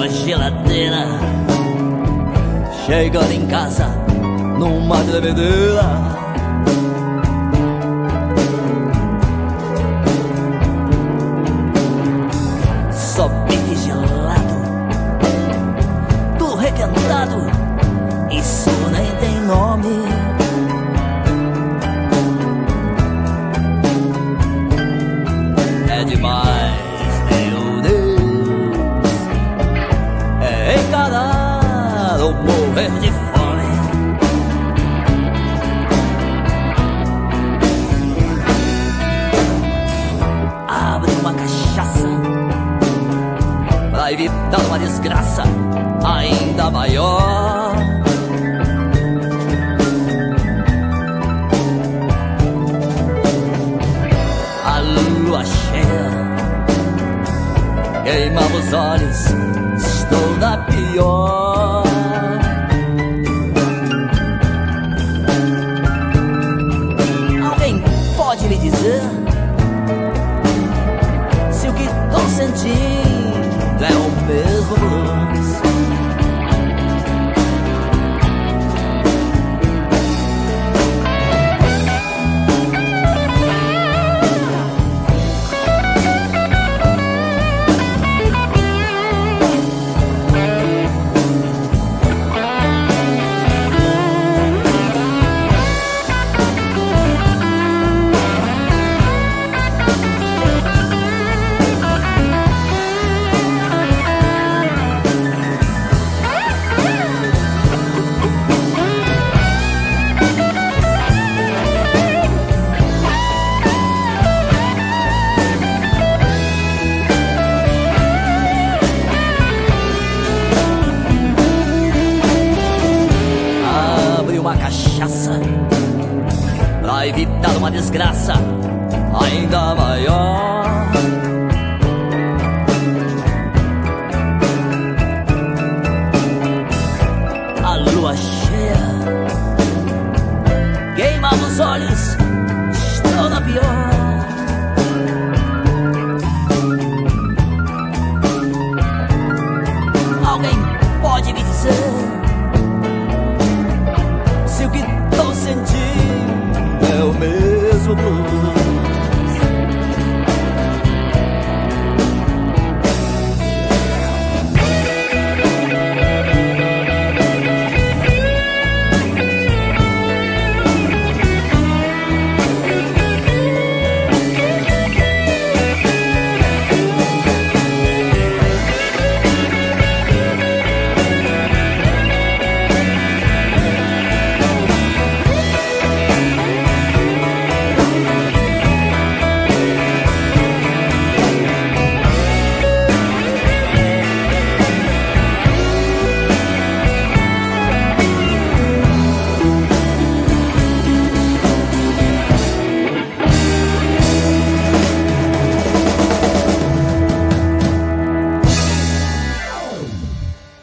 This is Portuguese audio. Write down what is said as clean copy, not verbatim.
sua geladeira, chegando em casa numa tremedeira. Só bife gelado, tudo requentado, isso nem tem nome. É demais, meu Deus, é encarar ou morrer de fome. Abre uma cachaça pra evitar uma desgraça ainda maior. A lua cheia queimava os olhos, estou na pior. Alguém pode me dizer se o que tô sentindo é o mesmo blues? Uma cachaça pra evitar uma desgraça ainda maior. A lua cheia queimava os olhos, estou na pior. Alguém pode me dizer